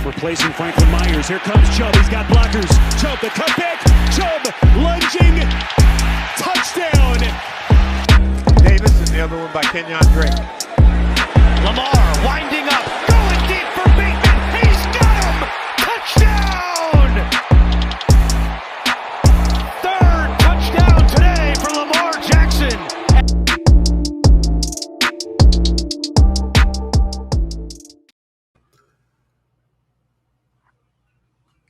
replacing Franklin Myers. Here comes Chubb. He's got blockers. Chubb, the cutback. Chubb lunging. Touchdown. Davis and the other one by Kenyon Drake. Lamar winding up. Going deep for Bateman. He's got him. Touchdown. Third touchdown today for Lamar Jackson.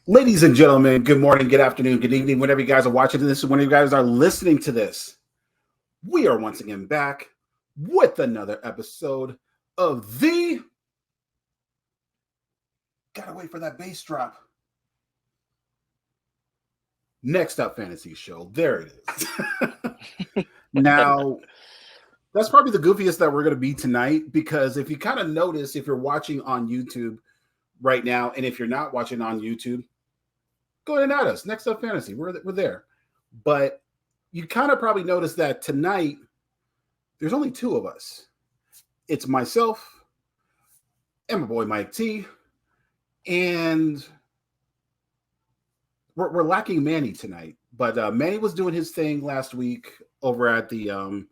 Ladies and gentlemen, good morning, good afternoon, good evening, whenever you guys are watching this, whenever you guys are listening to this. We are once again back with another episode of the... Gotta wait for that bass drop. Next Up Fantasy Show. There it is. Now, that's probably the goofiest that we're going to be tonight, because if you kind of notice, if you're watching on YouTube right now, and if you're not watching on YouTube, go ahead and add us. Next Up Fantasy. We're there. But you kind of probably noticed that tonight, there's only two of us. It's myself and my boy Mike T. And we're lacking Manny tonight. But Manny was doing his thing last week over at the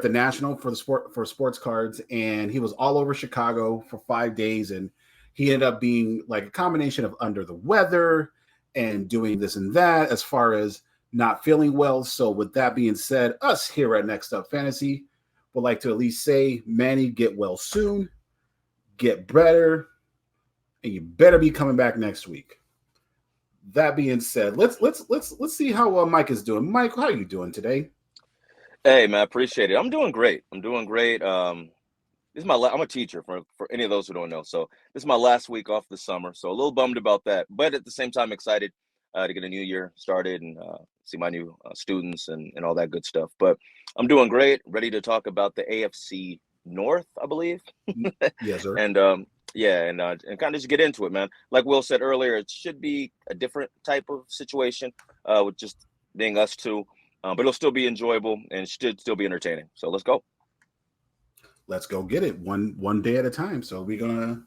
National for sports cards, and he was all over Chicago for 5 days, and he ended up being like a combination of under the weather and doing this and that as far as not feeling well. So with that being said, us here at Next Up Fantasy would like to at least say, Manny, get well soon, get better, and you better be coming back next week. That being said, let's see how Mike is doing. Mike, how are you doing today? Hey man, appreciate it. I'm doing great. This is I'm a teacher for any of those who don't know. So this is my last week off the summer. So a little bummed about that, but at the same time excited to get a new year started and see my new students and all that good stuff. But I'm doing great. Ready to talk about the AFC North, I believe. Yes, sir. And kind of just get into it, man. Like Will said earlier, it should be a different type of situation with just being us two, but it'll still be enjoyable and should still be entertaining. So let's go. Let's go get it one day at a time. So we're gonna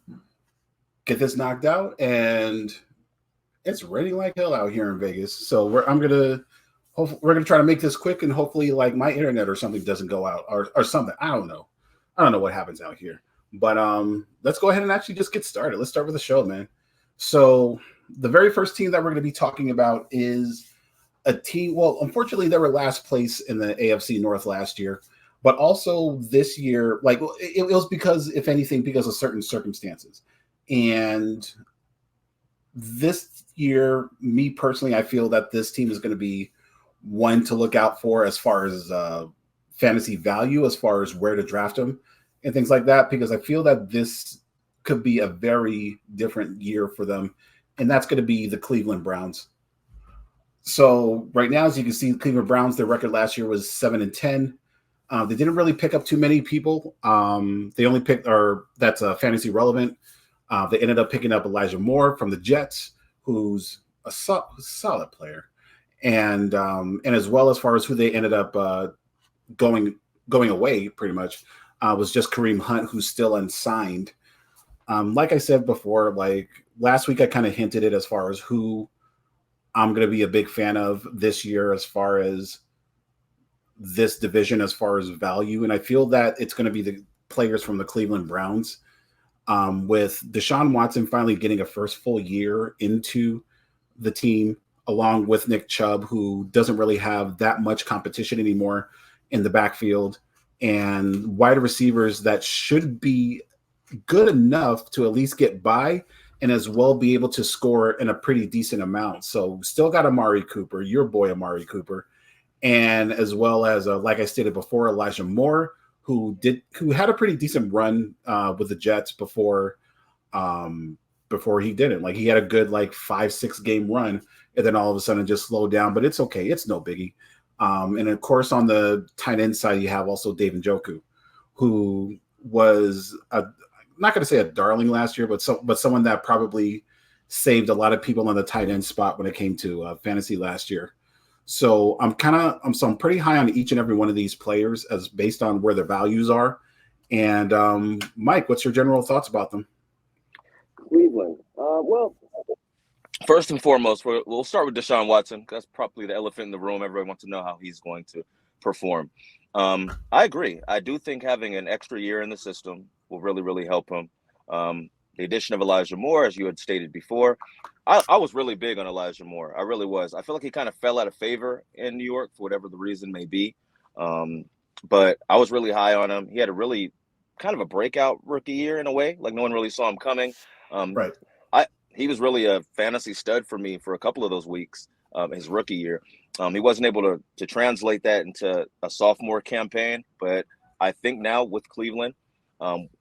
get this knocked out, and it's raining like hell out here in Vegas. So we're gonna try to make this quick, and hopefully, like, my internet or something doesn't go out or something. I don't know what happens out here, but let's go ahead and actually just get started. Let's start with the show, man. So the very first team that we're going to be talking about is a team. Well, unfortunately, they were last place in the AFC North last year. But also this year, like, it was because, if anything, because of certain circumstances. And this year, me personally, I feel that this team is going to be one to look out for as far as fantasy value, as far as where to draft them and things like that, because I feel that this could be a very different year for them. And that's going to be the Cleveland Browns. So right now, as you can see, the Cleveland Browns, their record last year was 7-10. They didn't really pick up too many people. They only picked, or that's fantasy relevant. They ended up picking up Elijah Moore from the Jets, who's a solid player, and as well, as far as who they ended up going away, pretty much was just Kareem Hunt, who's still unsigned. Like I said before, like last week, I kind of hinted it as far as who I'm going to be a big fan of this year, as far as this division, as far as value. And I feel that it's going to be the players from the Cleveland Browns, with Deshaun Watson finally getting a first full year into the team, along with Nick Chubb, who doesn't really have that much competition anymore in the backfield, and wide receivers that should be good enough to at least get by and as well be able to score in a pretty decent amount. So still got Amari Cooper, your boy Amari Cooper, and as well as, like I stated before, Elijah Moore, who had a pretty decent run with the Jets before he didn't. Like, he had a good 5-6 game run, and then all of a sudden just slowed down. But it's okay, it's no biggie. And of course, on the tight end side, you have also Dave Njoku, who was not going to say a darling last year, but someone that probably saved a lot of people on the tight end spot when it came to fantasy last year. So I'm pretty high on each and every one of these players as based on where their values are. And Mike, what's your general thoughts about them? Cleveland. First and foremost, we'll start with Deshaun Watson. That's probably the elephant in the room. Everybody wants to know how he's going to perform. I agree. I do think having an extra year in the system will really, really help him. The addition of Elijah Moore, as you had stated before, I was really big on Elijah Moore. I really was. I feel like he kind of fell out of favor in New York for whatever the reason may be. But I was really high on him. He had a really kind of a breakout rookie year in a way, like no one really saw him coming. Right. He was really a fantasy stud for me for a couple of those weeks, his rookie year. He wasn't able to translate that into a sophomore campaign, but I think now with Cleveland,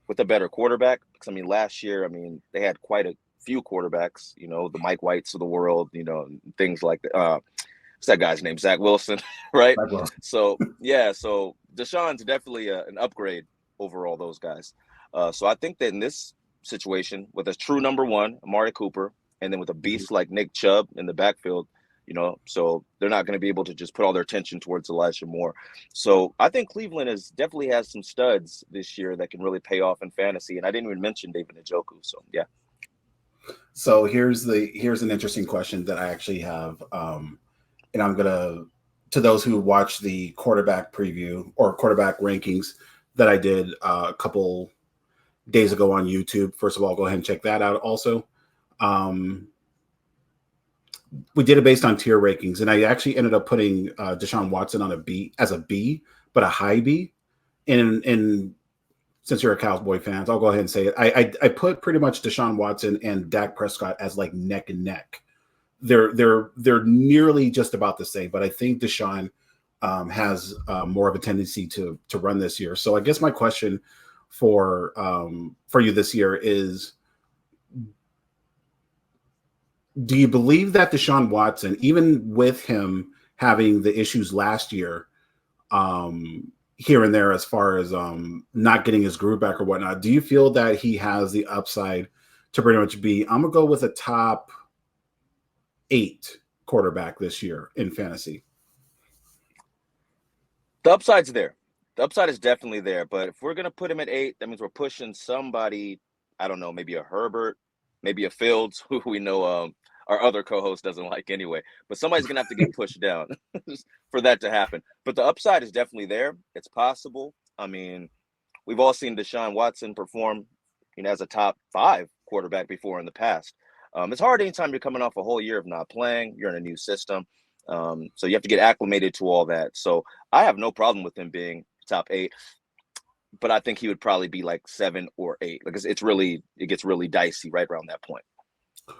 with a better quarterback, because, I mean, last year, I mean, they had quite a few quarterbacks, you know, the Mike Whites of the world, you know, things like that. What's that guy's name? Zach Wilson, right? Zach Wilson. So Deshaun's definitely an upgrade over all those guys. So I think that in this situation, with a true number one, Amari Cooper, and then with a beast like Nick Chubb in the backfield, you know, so they're not going to be able to just put all their attention towards Elijah Moore. So I think Cleveland definitely has some studs this year that can really pay off in fantasy. And I didn't even mention David Njoku. So, yeah. So here's an interesting question that I actually have. And I'm going to those who watch the quarterback preview or quarterback rankings that I did a couple days ago on YouTube. First of all, go ahead and check that out. Also, we did it based on tier rankings, and I actually ended up putting Deshaun Watson on a B, but a high B. And since you're a Cowboy fan, I'll go ahead and say it. I put pretty much Deshaun Watson and Dak Prescott as like neck and neck. They're nearly just about the same, but I think Deshaun has more of a tendency to run this year. So I guess my question for you this year is, do you believe that Deshaun Watson, even with him having the issues last year, here and there as far as not getting his groove back or whatnot, do you feel that he has the upside to pretty much be, I'm gonna go with a top 8 quarterback this year in fantasy? The upside's there. The upside is definitely there. But if we're going to put him at 8, that means we're pushing somebody, I don't know, maybe a Herbert, maybe a Fields, who we know our other co-host doesn't like anyway. But somebody's going to have to get pushed down for that to happen. But the upside is definitely there. It's possible. I mean, we've all seen Deshaun Watson perform, you know, as a top 5 quarterback before in the past. It's hard anytime you're coming off a whole year of not playing. You're in a new system. So you have to get acclimated to all that. So I have no problem with him being top 8, but I think he would probably be like 7 or 8. Like it gets really dicey right around that point.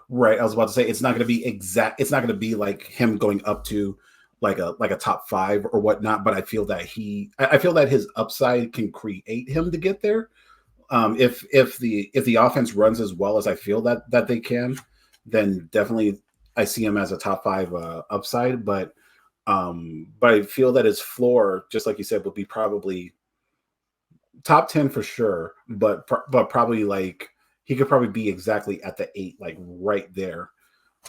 Right. I was about to say it's not going to be exact. It's not going to be like him going up to like a top 5 or whatnot. But I feel that his upside can create him to get there. If the offense runs as well as I feel that they can, then definitely I see him as a top 5 upside. But I feel that his floor, just like you said, would be probably top 10 for sure. But probably like he could probably be exactly at the 8, like right there.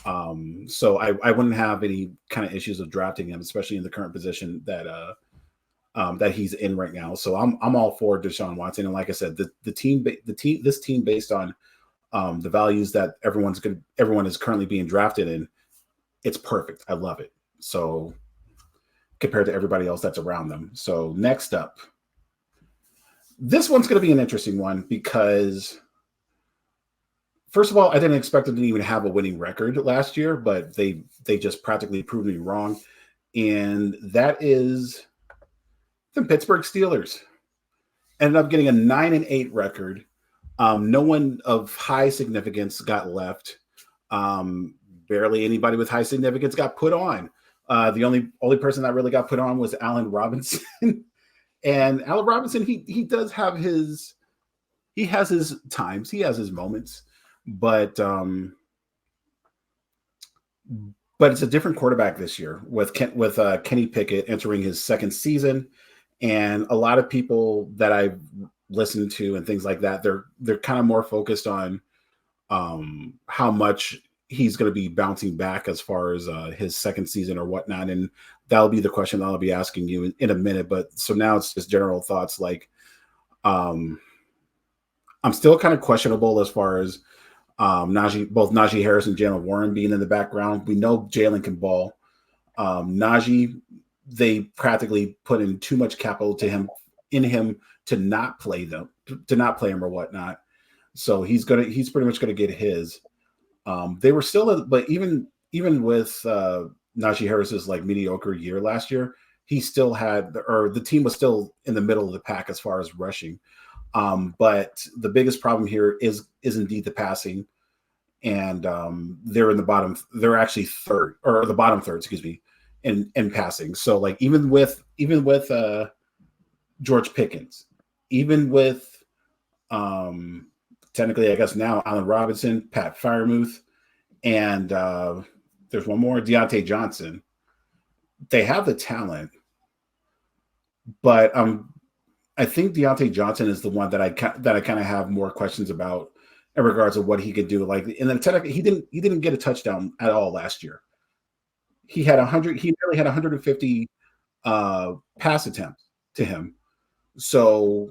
So I wouldn't have any kind of issues of drafting him, especially in the current position that he's in right now. So I'm all for Deshaun Watson. And like I said, this team based on the values that everyone is currently being drafted in, it's perfect. I love it. So compared to everybody else that's around them. So next up, this one's going to be an interesting one because, first of all, I didn't expect them to even have a winning record last year, but they just practically proved me wrong. And that is the Pittsburgh Steelers. Ended up getting a 9-8 record. No one of high significance got left. Barely anybody with high significance got put on. The only person that really got put on was Allen Robinson. And Allen Robinson, he does have his times, he has his moments, but it's a different quarterback this year with Kenny Pickett entering his second season, and a lot of people that I've listened to and things like that, they're kind of more focused on how much he's going to be bouncing back as far as his second season or whatnot. And that'll be the question that I'll be asking you in a minute. But so now it's just general thoughts. Like, I'm still kind of questionable as far as Both Najee Harris and Jalen Warren being in the background. We know Jalen can ball. Najee, they practically put in too much capital in him to not play him or whatnot. So he's pretty much gonna get his. They were still, but even with Najee Harris's like mediocre year last year, he still had, or the team was still in the middle of the pack as far as rushing. But the biggest problem here is indeed the passing, and they're in the bottom. They're actually third, or the bottom third, excuse me, in passing. So like even with George Pickens, even with technically, I guess now Allen Robinson, Pat Freiermuth, and there's one more, Deontay Johnson. They have the talent, but I think Deontay Johnson is the one that I kind of have more questions about in regards of what he could do. Like, and then technically, he didn't get a touchdown at all last year. He had 100. He nearly had 150 pass attempts to him. So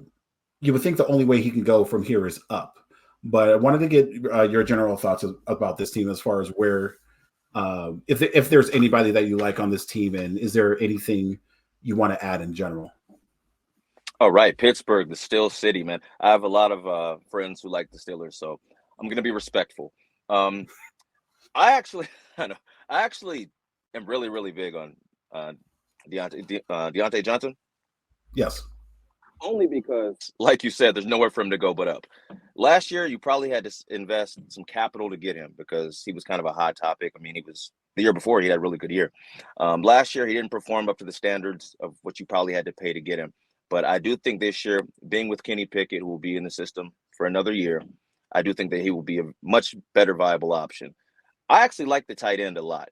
you would think the only way he can go from here is up. But I wanted to get your general thoughts about this team as far as where, if there's anybody that you like on this team, and is there anything you want to add in general? All right, Pittsburgh, the Steel City, man. I have a lot of friends who like the Steelers, so I'm gonna be respectful. I actually, I actually am really, really big on Deontay Johnson. Yes. Only because, like you said, there's nowhere for him to go but up. Last year, you probably had to invest some capital to get him because he was kind of a hot topic. I mean, the year before, he had a really good year. Last year, he didn't perform up to the standards of what you probably had to pay to get him. But I do think this year, being with Kenny Pickett, who will be in the system for another year, I do think that he will be a much better viable option. I actually like the tight end a lot.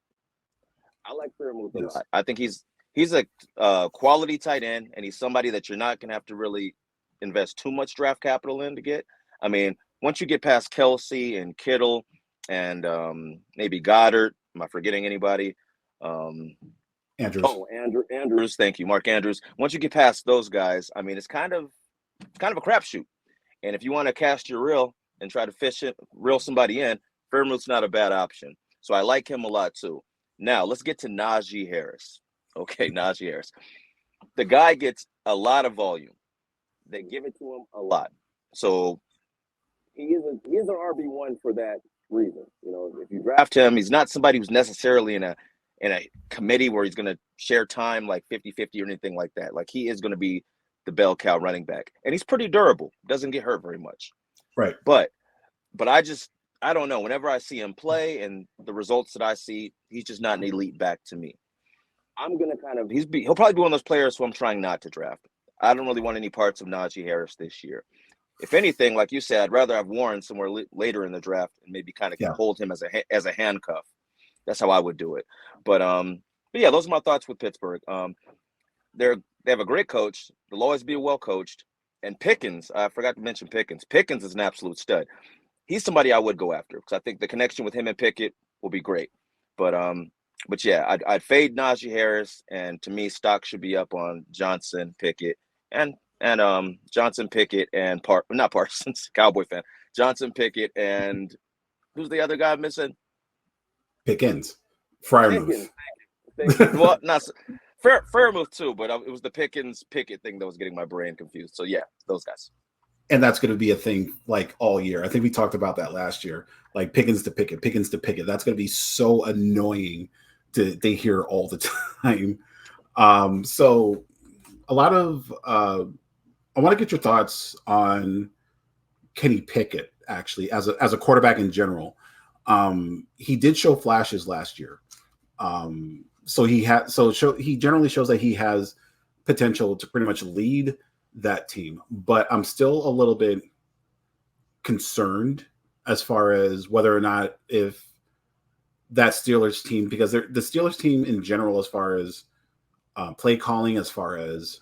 I like Fairmouth a lot. I think he's a quality tight end, and he's somebody that you're not going to have to really invest too much draft capital in to get. I mean, once you get past Kelsey and Kittle and maybe Goddard, am I forgetting anybody? Andrews. Oh, Andrews. Thank you, Mark Andrews. Once you get past those guys, I mean, it's kind of a crapshoot. And if you want to cast your reel and try to reel somebody in, Fairmouth's not a bad option. So I like him a lot too. Now let's get to Najee Harris. Okay, Najee Harris. The guy gets a lot of volume. They give it to him a lot. So he is an RB1 for that reason. You know, if you draft him, he's not somebody who's necessarily in a committee where he's going to share time like 50-50 or anything like that. Like, he is going to be the bell cow running back. And he's pretty durable. Doesn't get hurt very much. Right. But I don't know. Whenever I see him play and the results that I see, he's just not an elite back to me. I'm going to he'll probably be one of those players who I'm trying not to draft. I don't really want any parts of Najee Harris this year. If anything, like you said, I'd rather have Warren somewhere later in the draft and maybe kind of hold him as a handcuff. That's how I would do it. But yeah, those are my thoughts with Pittsburgh. They have a great coach. They'll always be well coached. And Pickens, I forgot to mention Pickens. Pickens is an absolute stud. He's somebody I would go after because I think the connection with him and Pickett will be great. But yeah, I'd fade Najee Harris, and to me, stock should be up on Johnson, Pickett, and Johnson, Pickett, and not Parsons, Cowboy fan. Johnson, Pickett, and who's the other guy missing? Pickens, Freiermuth. Well, not Freiermuth too, but it was the Pickett thing that was getting my brain confused. So yeah, those guys. And that's going to be a thing like all year. I think we talked about that last year. Like Pickens to Pickett. That's going to be so annoying to hear all the time. So a lot of I want to get your thoughts on Kenny Pickett actually as a quarterback in general. He did show flashes last year. So he generally shows that he has potential to pretty much lead that team, but I'm still a little bit concerned as far as whether or not if that Steelers team, because the Steelers team in general, as far as play calling, as far as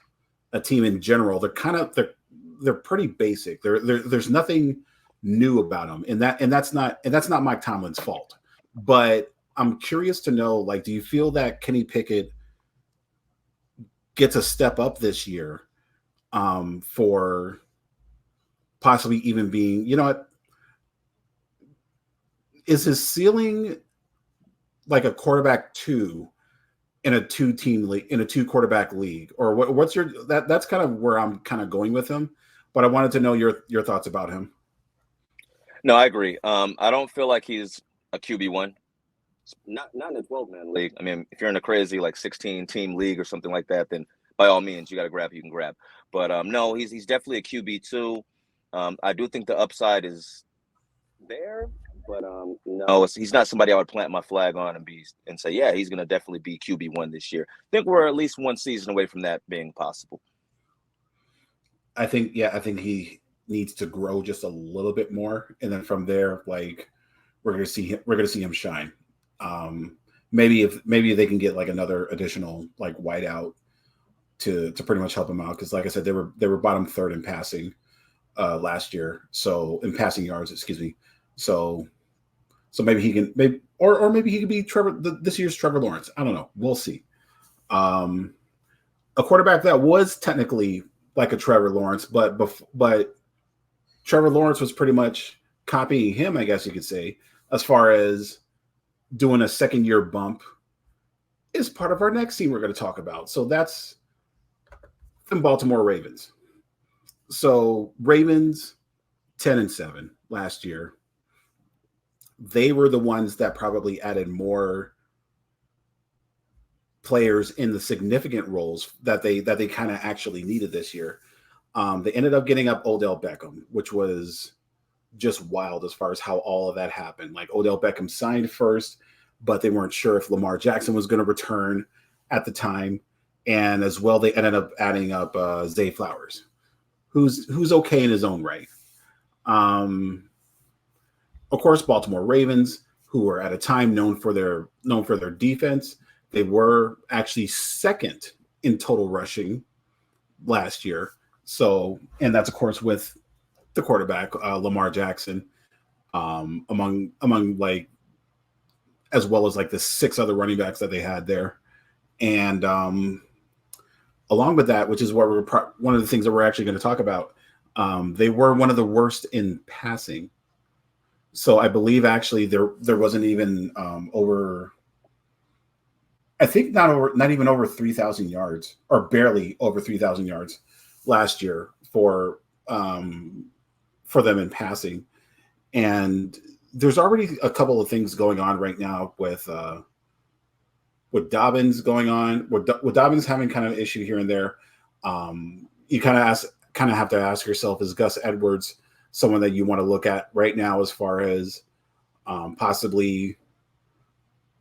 a team in general, they're pretty basic. There's nothing new about them, and that's not Mike Tomlin's fault. But I'm curious to know, like, do you feel that Kenny Pickett gets a step up this year for possibly even being, you know what? is his ceiling like a quarterback 2 in a 2-team league, in a 2-quarterback league, or what's your that's kind of where I'm kind of going with him, but I wanted to know your thoughts about him. No, I agree. I don't feel like he's a QB1. Not in a 12-man league. I mean, if you're in a crazy like 16-team league or something like that, then by all means you got to grab who you can grab. But no, he's definitely a QB2. I do think the upside is there, but no, he's not somebody I would plant my flag on and say, yeah, he's going to definitely be QB1 this year. I think we're at least one season away from that being possible. I think he needs to grow just a little bit more, and then from there, like we're gonna see him shine. Maybe they can get like another additional like wideout to pretty much help him out, because like I said, they were bottom 3rd in passing last year, so in passing yards, excuse me. So maybe he can maybe he could be this year's Trevor Lawrence. I don't know. We'll see. A quarterback that was technically like a Trevor Lawrence, but Trevor Lawrence was pretty much copying him, I guess you could say, as far as doing a second-year bump, is part of our next scene we're going to talk about. So that's the Baltimore Ravens. So Ravens 10-7 last year. They were the ones that probably added more players in the significant roles that they kind of actually needed this year. They ended up getting up Odell Beckham, which was just wild as far as how all of that happened. Like Odell Beckham signed first, but they weren't sure if Lamar Jackson was going to return at the time. And as well, they ended up adding up Zay Flowers, who's okay in his own right. Of course, Baltimore Ravens, who were at a time known for their defense. They were actually 2nd in total rushing last year. So, and that's of course with the quarterback Lamar Jackson, among like, as well as like the 6 other running backs that they had there, and along with that, which is what one of the things that we're actually going to talk about, they were one of the worst in passing. So I believe actually there wasn't even over. I think not even over 3,000 yards, or barely over 3,000 yards last year for them in passing. And there's already a couple of things going on right now with Dobbins going on, with Dobbins having kind of an issue here and there. You kind of have to ask yourself, is Gus Edwards someone that you want to look at right now as far as possibly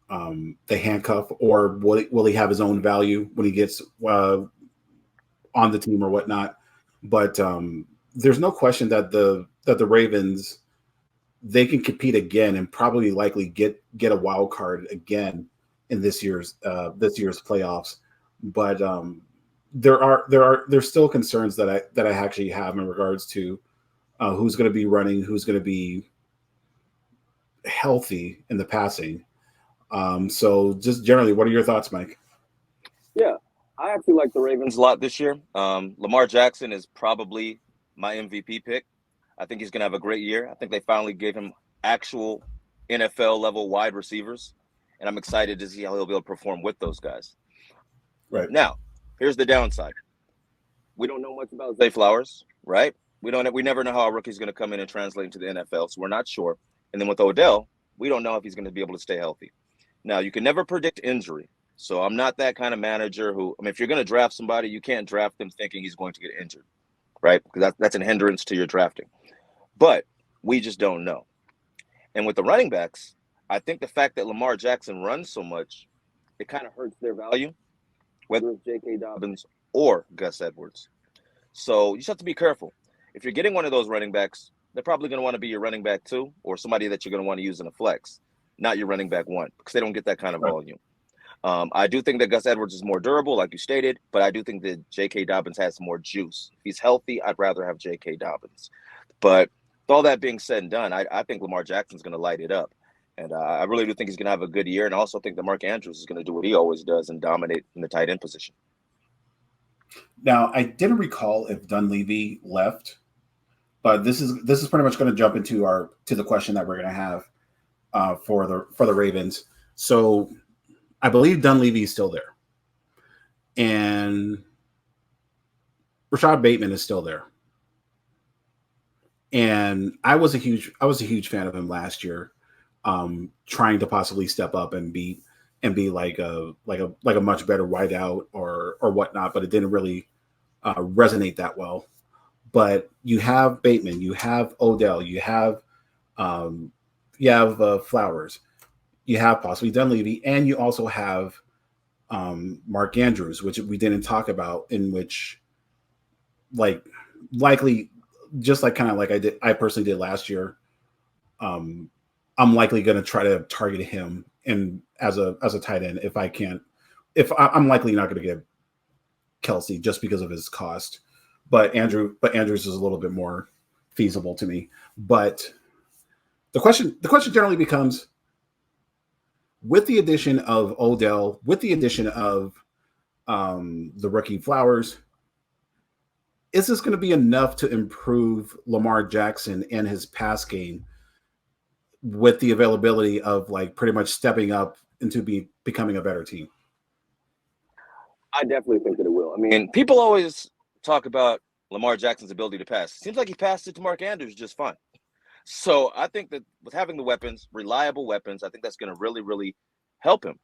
the handcuff, or will he have his own value when he gets on the team or whatnot? But there's no question that the Ravens, they can compete again and probably likely get a wild card again in this year's playoffs. But there's still concerns that I actually have in regards to who's going to be running, who's going to be healthy in the passing. So just generally, what are your thoughts, Mike? Yeah, I actually like the Ravens a lot this year. Lamar Jackson is probably my MVP pick. I think he's going to have a great year. I think they finally gave him actual NFL level wide receivers, and I'm excited to see how he'll be able to perform with those guys. Right. Now, here's the downside. We don't know much about Zay Flowers, right? We never know how a rookie's going to come in and translate into the NFL, so we're not sure. And then with Odell, we don't know if he's going to be able to stay healthy. Now, you can never predict injury. So I'm not that kind of manager who, if you're going to draft somebody, you can't draft them thinking he's going to get injured, right? Because that's an hindrance to your drafting. But we just don't know. And with the running backs, I think the fact that Lamar Jackson runs so much, it kind of hurts their value, whether it's J.K. Dobbins or Gus Edwards. So you just have to be careful. If you're getting one of those running backs, they're probably going to want to be your running back 2 or somebody that you're going to want to use in a flex, not your running back 1, because they don't get that kind of volume. I do think that Gus Edwards is more durable, like you stated, but I do think that J.K. Dobbins has more juice. If he's healthy, I'd rather have J.K. Dobbins. But with all that being said and done, I think Lamar Jackson's going to light it up. And I really do think he's going to have a good year. And I also think that Mark Andrews is going to do what he always does and dominate in the tight end position. Now, I didn't recall if Dunleavy left, but this is pretty much going to jump into the question that we're going to have. for the Ravens. So I believe Dunleavy is still there, and Rashad Bateman is still there. And I was a huge fan of him last year, trying to possibly step up and be like a much better wideout or whatnot, but it didn't really resonate that well. But you have Bateman, you have Odell, you have Flowers, you have possibly Dunleavy, and you also have Mark Andrews, which we didn't talk about, in which likely just like kind of like I personally did last year. I'm likely going to try to target him and as a tight end if I can't. I'm likely not going to get Kelsey just because of his cost, but Andrews is a little bit more feasible to me. But the question generally becomes, with the addition of Odell, with the addition of the rookie Flowers, is this going to be enough to improve Lamar Jackson and his pass game with the availability of like pretty much stepping up into becoming a better team? I definitely think that it will. I mean, people always talk about Lamar Jackson's ability to pass. Seems like he passed it to Mark Andrews just fine. So I think that with having the weapons, reliable weapons, I think that's going to really, really help him.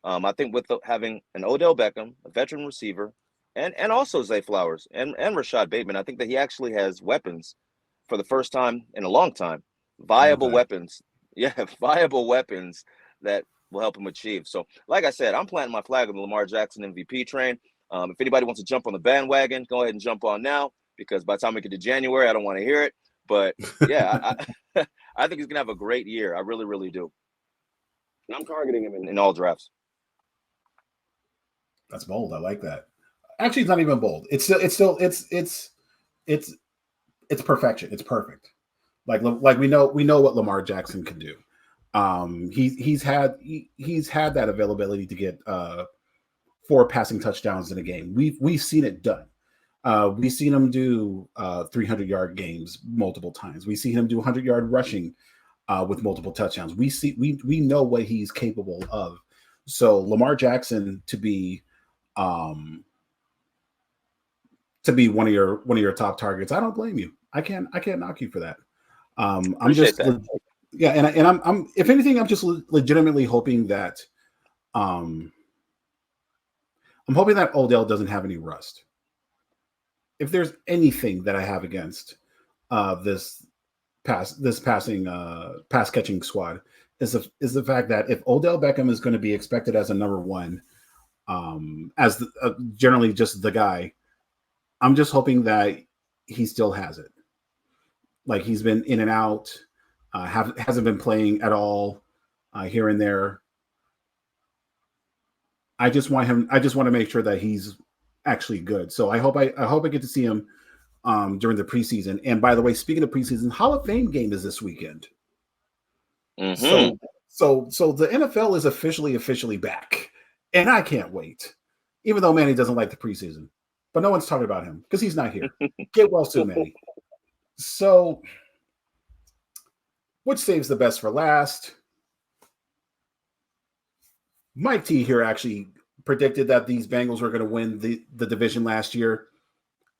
I think with having an Odell Beckham, a veteran receiver, and also Zay Flowers and Rashad Bateman, I think that he actually has weapons for the first time in a long time. Viable weapons. Yeah, viable weapons that will help him achieve. So, like I said, I'm planting my flag on the Lamar Jackson MVP train. If anybody wants to jump on the bandwagon, go ahead and jump on now, because by the time we get to January, I don't want to hear it. But, yeah, I think he's going to have a great year. I really, really do. And I'm targeting him in all drafts. That's bold. I like that. Actually, it's not even bold. It's perfection. It's perfect. Like we know what Lamar Jackson can do. He's had that availability to get 4 passing touchdowns in a game. We've seen it done. We've seen him do 300-yard games multiple times. We've seen him do 100-yard rushing with multiple touchdowns. We know what he's capable of. So Lamar Jackson to be one of your top targets, I don't blame you. I can't knock you for that. I'm just that. I'm if anything, I'm just legitimately hoping that I'm hoping that Odell doesn't have any rust. If there's anything that I have against this pass catching squad is the fact that if Odell Beckham is going to be expected as a number one, as generally just the guy, I'm just hoping that he still has it. Like, he's been in and out, hasn't been playing at all here and there. I just want to make sure that he's actually good. So I hope I get to see him during the preseason. And by the way, speaking of preseason, Hall of Fame game is this weekend. Mm-hmm. So the NFL is officially back, and I can't wait. Even though Manny doesn't like the preseason, but no one's talking about him because he's not here. Get well soon, Manny. So, which saves the best for last? Mike T here actually predicted that these Bengals were going to win the division last year,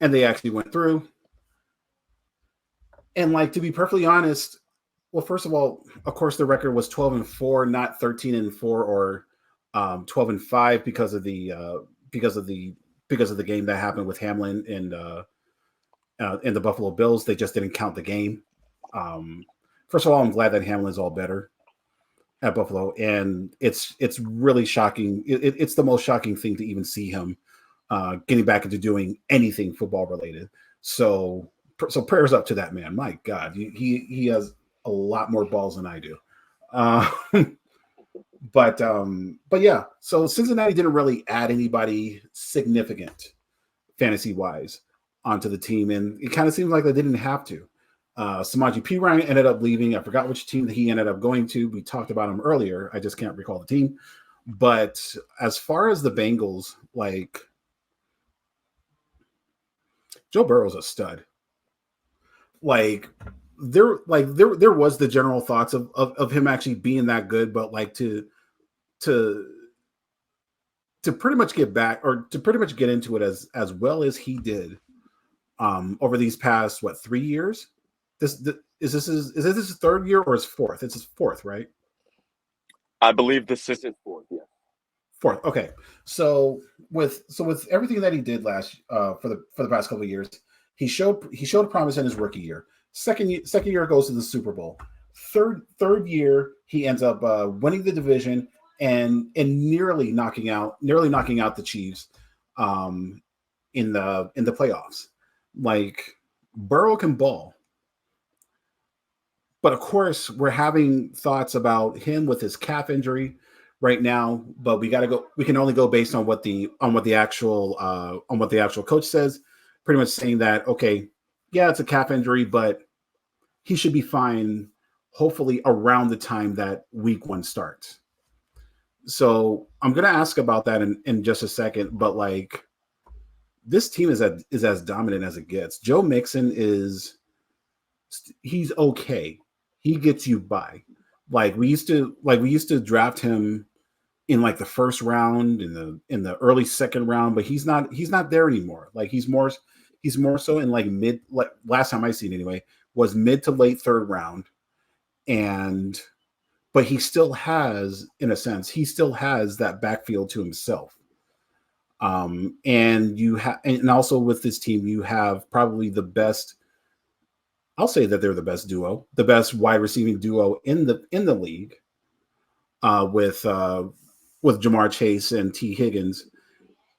and they actually went through. And like, to be perfectly honest, well, first of all, of course, the record was 12-4, not 13-4 or 12-5 because of the game that happened with Hamlin and the Buffalo Bills. They just didn't count the game. First of all, I'm glad that Hamlin's all better at Buffalo, and it's really shocking. It's the most shocking thing to even see him getting back into doing anything football related. So prayers up to that man. My God, he has a lot more balls than I do. But yeah, so Cincinnati didn't really add anybody significant fantasy wise onto the team, and it kind of seems like they didn't have to. Samaje Perine ended up leaving. I forgot which team that he ended up going to. We talked about him earlier. I just can't recall the team. But as far as the Bengals, like, Joe Burrow's a stud. Like, there was the general thoughts of him actually being that good, but like to pretty much get back or to pretty much get into it as well as he did over these past 3 years. Is this his third year or his fourth? It's his fourth, right? I believe this is his fourth. Yeah. Fourth. Okay. So with everything that he did last for the past couple of years, he showed promise in his rookie year. Second year goes to the Super Bowl. Third year he ends up winning the division and nearly knocking out the Chiefs in the playoffs. Like, Burrow can ball. But of course, we're having thoughts about him with his calf injury right now. But we can only go based on what the actual coach says. Pretty much saying that, okay, yeah, it's a calf injury, but he should be fine. Hopefully, around the time that Week 1 starts. So I'm gonna ask about that in just a second. But like, this team is as dominant as it gets. Joe Mixon he's okay. He gets you by. Like we used to draft him in like the first round, in the early second round, but he's not there anymore. Like he's more so in like mid, like last time I seen anyway, was mid to late third round. But he still has, in a sense, that backfield to himself. And also with this team, you have probably the best. I'll say that they're the best duo, the best wide receiving duo in the league, with Jamar Chase and T. Higgins,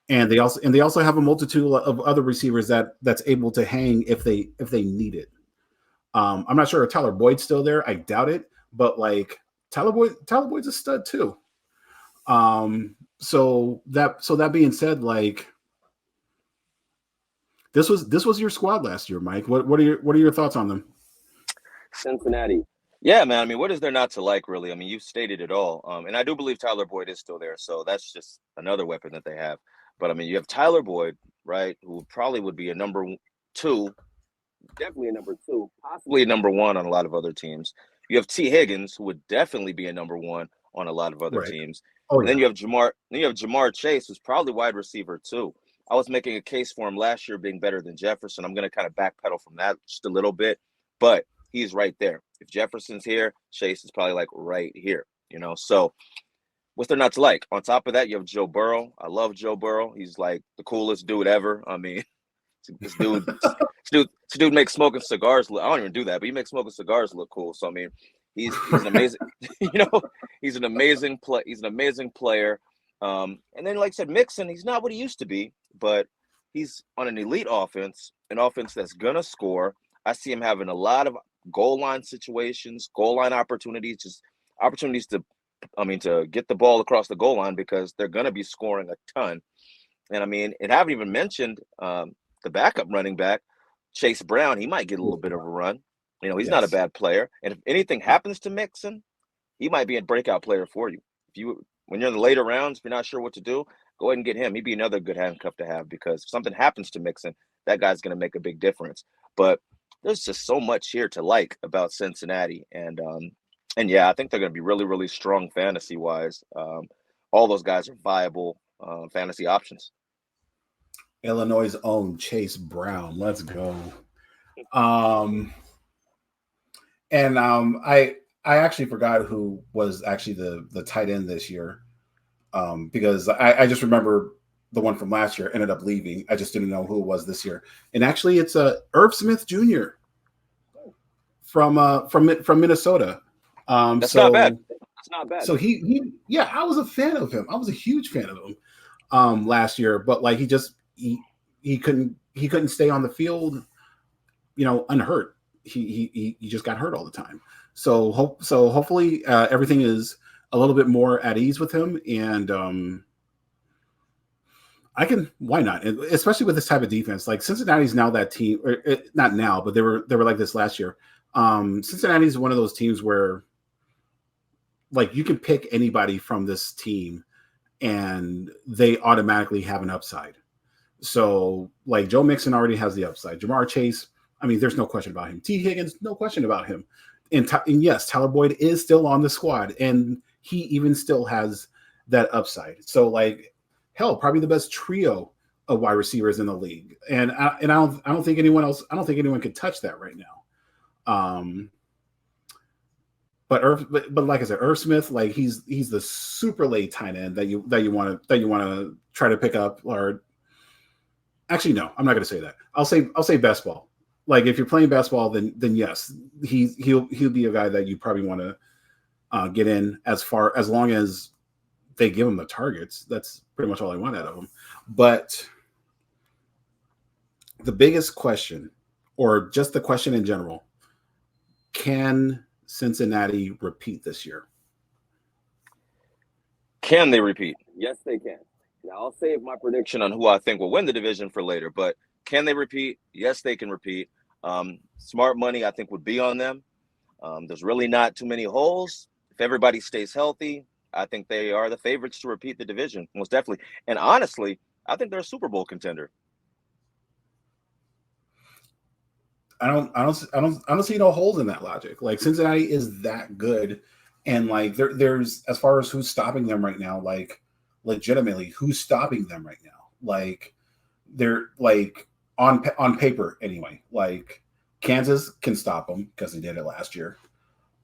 and they also have a multitude of other receivers that's able to hang if they need it. I'm not sure if Tyler Boyd's still there. I doubt it, but like Tyler Boyd's a stud too. So that being said, like, this was your squad last year, Mike. What are your thoughts on them? Cincinnati. Yeah, man. I mean, what is there not to like, really? I mean, you stated it all. And I do believe Tyler Boyd is still there, so that's just another weapon that they have. But I mean, you have Tyler Boyd, right, who probably would be a number 2, definitely a number 2, possibly a number 1 on a lot of other teams. You have T. Higgins, who would definitely be a number 1 on a lot of other teams. Oh, and then you have Jamar Chase, who's probably wide receiver 2. I was making a case for him last year being better than Jefferson. I'm going to kind of backpedal from that just a little bit, but he's right there. If Jefferson's here, Chase is probably like right here, So what's there not to like? On top of that, you have Joe Burrow. I love Joe Burrow. He's like the coolest dude ever. I mean, this dude makes smoking cigars look. I don't even do that, but he makes smoking cigars look cool. So I mean, he's an amazing, he's an amazing player. And then, like I said, Mixon, he's not what he used to be, but he's on an elite offense, an offense that's going to score. I see him having a lot of goal line situations, goal line opportunities, just opportunities to get the ball across the goal line because they're going to be scoring a ton. And I mean, and I haven't even mentioned the backup running back, Chase Brown. He might get a little bit of a run. He's not a bad player. And if anything happens to Mixon, he might be a breakout player for you. When you're in the later rounds, if you're not sure what to do, go ahead and get him. He'd be another good handcuff to have because if something happens to Mixon, that guy's going to make a big difference. But there's just so much here to like about Cincinnati. And yeah, I think they're going to be really, really strong fantasy-wise. All those guys are viable fantasy options. Illinois' own Chase Brown. Let's go. I actually forgot who was actually the tight end this year, because I just remember the one from last year ended up leaving. I just didn't know who it was this year. And actually, it's Irv Smith Jr. from Minnesota. That's not bad. That's not bad. So I was a fan of him. I was a huge fan of him last year, but like he couldn't stay on the field, unhurt. He just got hurt all the time. So hopefully everything is a little bit more at ease with him, and why not? Especially with this type of defense, like Cincinnati's now that team, or not now, but they were like this last year. Cincinnati's one of those teams where like you can pick anybody from this team and they automatically have an upside. So like Joe Mixon already has the upside. Jamar Chase, I mean, there's no question about him. T. Higgins, no question about him. And yes, Tyler Boyd is still on the squad, and he even still has that upside. So, like, hell, probably the best trio of wide receivers in the league. And I don't think anyone else. I don't think anyone could touch that right now. But like I said, Irv Smith, like he's the super late tight end that you want to try to pick up. Or actually, no, I'm not going to say that. I'll say best ball. Like if you're playing basketball, then yes, he'll be a guy that you probably want to get in as long as they give him the targets. That's pretty much all I want out of him. But the biggest question, or just the question in general, can Cincinnati repeat this year? Can they repeat? Yes, they can. Now, I'll save my prediction on who I think will win the division for later, but can they repeat? Yes, they can repeat. Smart money, I think, would be on them. There's really not too many holes. If everybody stays healthy, I think they are the favorites to repeat the division, most definitely. And honestly, I think they're a Super Bowl contender. I don't see no holes in that logic. Like Cincinnati is that good, and like there's as far as who's stopping them right now, like legitimately who's stopping them right now. Like they're like on paper anyway. Like Kansas can stop them because they did it last year.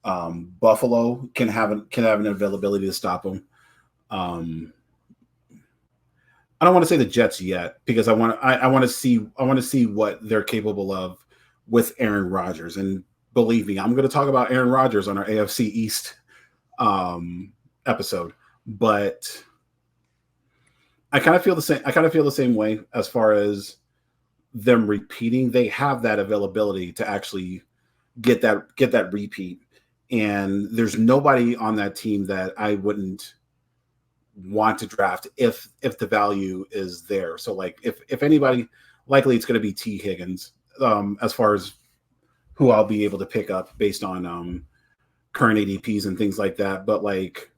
Buffalo can have an availability to stop them. I don't want to say the Jets yet because I want to see what they're capable of with Aaron Rodgers. And believe me, I'm going to talk about Aaron Rodgers on our AFC East episode. But I kind of feel the same way as far as them repeating. They have that availability to actually get that repeat. And there's nobody on that team that I wouldn't want to draft if the value is there. So like if anybody, likely it's going to be T. Higgins. As far as who I'll be able to pick up based on current ADPs and things like that. But like,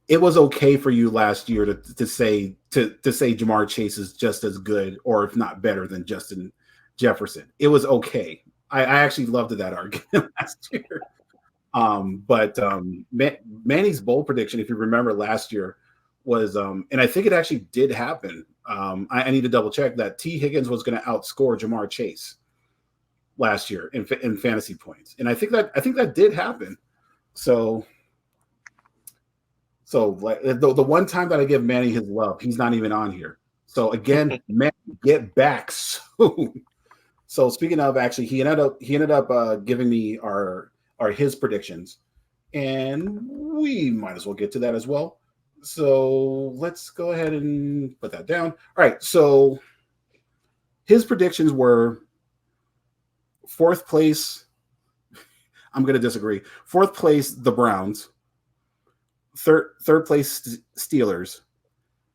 it was okay for you last year to say Jamar Chase is just as good, or if not better than Justin Jefferson. It was okay. I actually loved that argument last year. But Manny's bold prediction, if you remember last year, was and I think it actually did happen. I need to double check that T. Higgins was going to outscore Jamar Chase last year in fantasy points, and I think that did happen. So like the one time that I give Manny his love, he's not even on here. So again, Manny, get back soon. So speaking of, actually, he ended up giving me his predictions, and we might as well get to that as well. So let's go ahead and put that down. All right. So his predictions were fourth place. I'm going to disagree. Fourth place, the Browns. Third place, Steelers.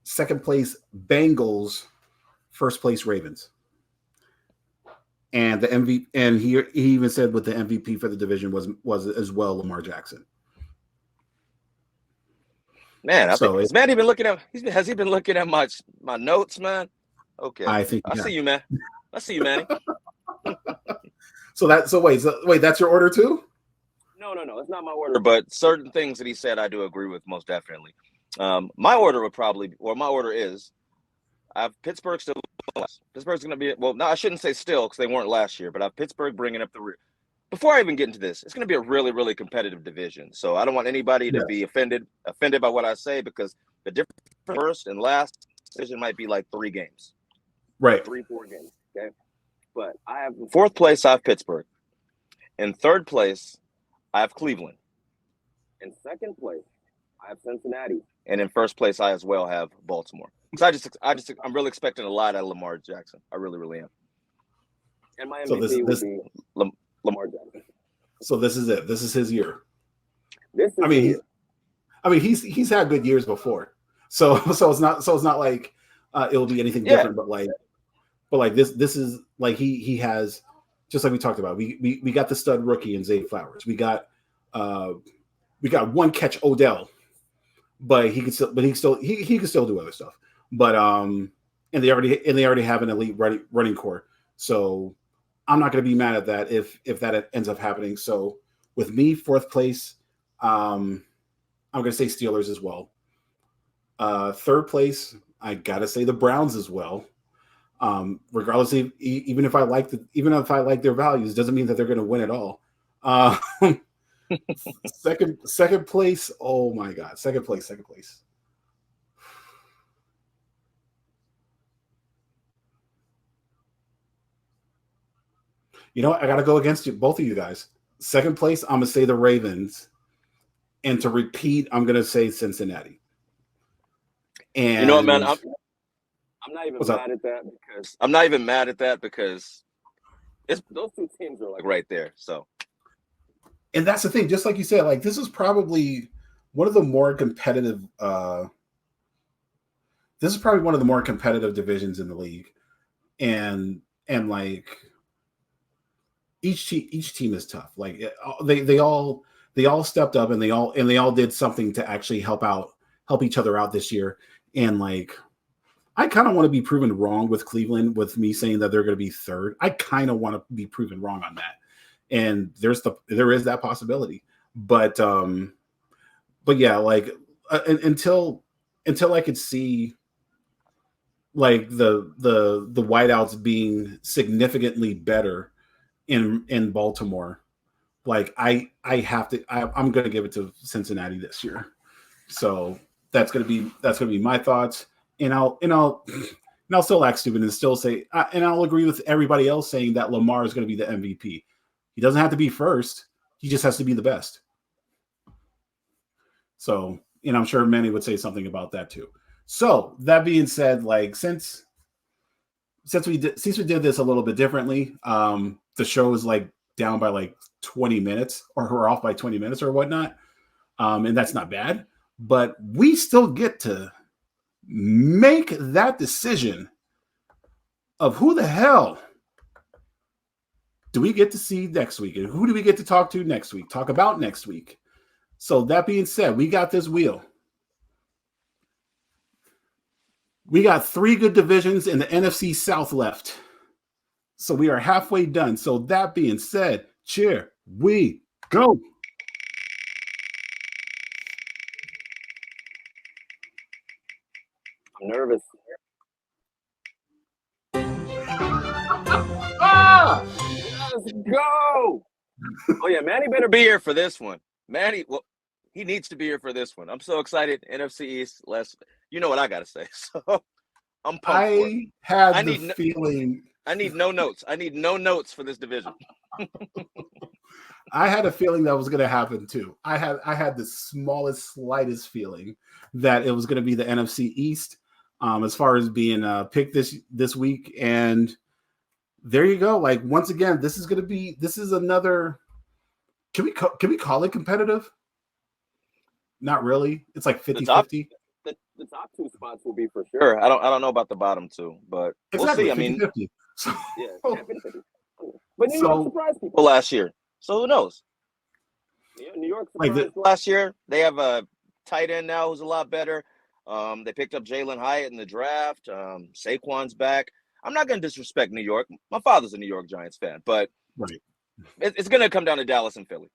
Second place, Bengals. First place, Ravens. And the MVP, and he even said with the MVP for the division was as well Lamar Jackson. Man, has Matt even looking at? Has he been looking at my notes, man? Okay, I think I see you, man. I see you, Manny. So wait, that's your order too? No, it's not my order. But certain things that he said, I do agree with most definitely. My order is, I have Pittsburgh still last. Pittsburgh's going to be, well, no, I shouldn't say still because they weren't last year, but I have Pittsburgh bringing up the rear. Before I even get into this, it's going to be a really, really competitive division. So I don't want anybody to be offended by what I say, because the difference first and last division might be like 3 games. Right. 3-4 games. Okay. But I have in fourth place, I have Pittsburgh. In third place, I have Cleveland. In second place, I have Cincinnati. And in first place, I as well have Baltimore. Because I'm really expecting a lot out of Lamar Jackson. I really, really am. And my MVP would be Lamar Jackson. So this is it. This is his year. I mean, he's had good years before. So it's not like it'll be anything different. But like this is like he has, just like we talked about. We got the stud rookie in Zay Flowers. We got one catch Odell, but he can still do other stuff. But and they already have an elite running core. So I'm not going to be mad at that if that ends up happening. So with me, fourth place, I'm going to say Steelers as well. Third place, I got to say the Browns as well. Regardless, even if I like their values, doesn't mean that they're going to win at all. Second place. Oh my God, second place. You know what? I got to go against you, both of you guys. Second place, I'm gonna say the Ravens, and to repeat, I'm gonna say Cincinnati. And You know what, man? I'm not even What's up? mad at that because I'm not even mad at that because those two teams are like right there. So And that's the thing, just like you said, like this is probably one of the more competitive. This is probably one of the more competitive divisions in the league, and like each team is tough. Like they all stepped up and they all did something to actually help each other out this year. And like I kind of want to be proven wrong with Cleveland with me saying that they're going to be third. I kind of want to be proven wrong on that. And there is that possibility. But yeah, like until I could see like the whiteouts being significantly better in Baltimore, like I'm going to give it to Cincinnati this year. So that's going to be my thoughts. And I'll still act stupid and still say, and I'll agree with everybody else saying that Lamar is going to be the MVP. He doesn't have to be first. He just has to be the best. So, and I'm sure many would say something about that too. So that being said, like since we did this a little bit differently, the show is like down by like 20 minutes, or we're off by 20 minutes or whatnot, and that's not bad. But we still get to make that decision of who the hell do we get to see next week, and who do we get to talk about next week. So that being said, we got this wheel. We got 3 good divisions in the NFC South left. So we are halfway done. So that being said, cheer we go. I'm nervous. Let's go. Oh yeah, Manny better be here for this one. Manny, well, he needs to be here for this one. I'm so excited. NFC East. You know what I got to say. So I'm pumped. I feeling. I need no notes. I need no notes for this division. I had a feeling that was going to happen too. I had the slightest feeling that it was going to be the NFC East, as far as being picked this week. And there you go. Like once again, this is another. Can we call it competitive? Not really. It's like 50-50. The top 2 spots will be for sure. I don't know about the bottom 2, but exactly, we'll see. 50-50. So, yeah, 50-50. But New York surprised people last year, so who knows? New York surprised last year. They have a tight end now who's a lot better. They picked up Jalen Hyatt in the draft. Saquon's back. I'm not going to disrespect New York. My father's a New York Giants fan, but right. It's going to come down to Dallas and Philly.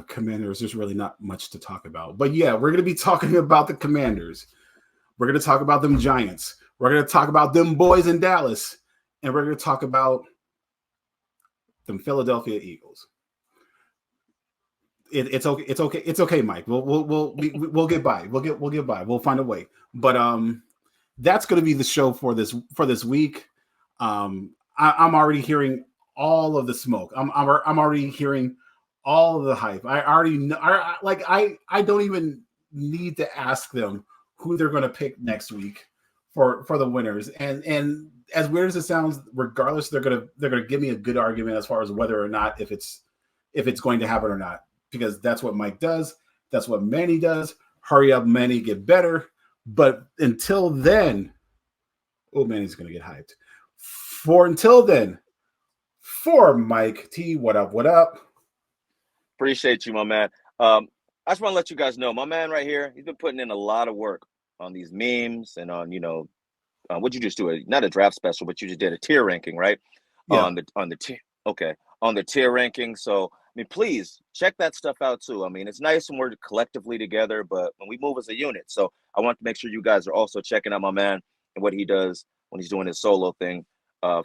Commanders, there's really not much to talk about. But yeah, we're going to be talking about the Commanders. We're going to talk about them Giants. We're going to talk about them boys in Dallas. And we're going to talk about them Philadelphia Eagles. It's okay. It's okay, Mike. We'll get by. We'll get by. We'll find a way. But that's going to be the show for this week. I'm already hearing all of the smoke. I'm already hearing all of the hype. I already know. I don't even need to ask them who they're going to pick next week for the winners. And as weird as it sounds, regardless, they're gonna give me a good argument as far as whether or not if it's going to happen or not, because that's what Mike does. That's what Manny does. Hurry up, Manny, get better. But until then, Manny's gonna get hyped. Until then, for Mike T, what up? What up? Appreciate you, my man. I just want to let you guys know, my man right here, he's been putting in a lot of work on these memes and on, what'd you just do? Not a draft special, but you just did a tier ranking, right? Yeah. On the tier. Okay, on the tier ranking. So I mean, please check that stuff out too. I mean, it's nice when we're collectively together, but when we move as a unit. So I want to make sure you guys are also checking out my man and what he does when he's doing his solo thing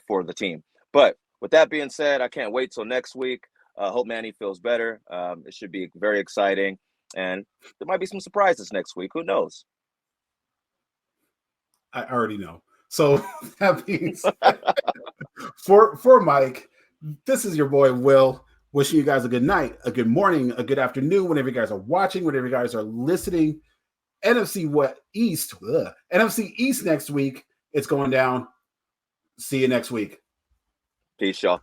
for the team. But with that being said, I can't wait till next week. Hope Manny feels better. It should be very exciting, and there might be some surprises next week. Who knows? I already know. So that being said, for Mike, this is your boy Will. Wishing you guys a good night, a good morning, a good afternoon, whenever you guys are watching, whenever you guys are listening. NFC East next week. It's going down. See you next week. Peace, y'all.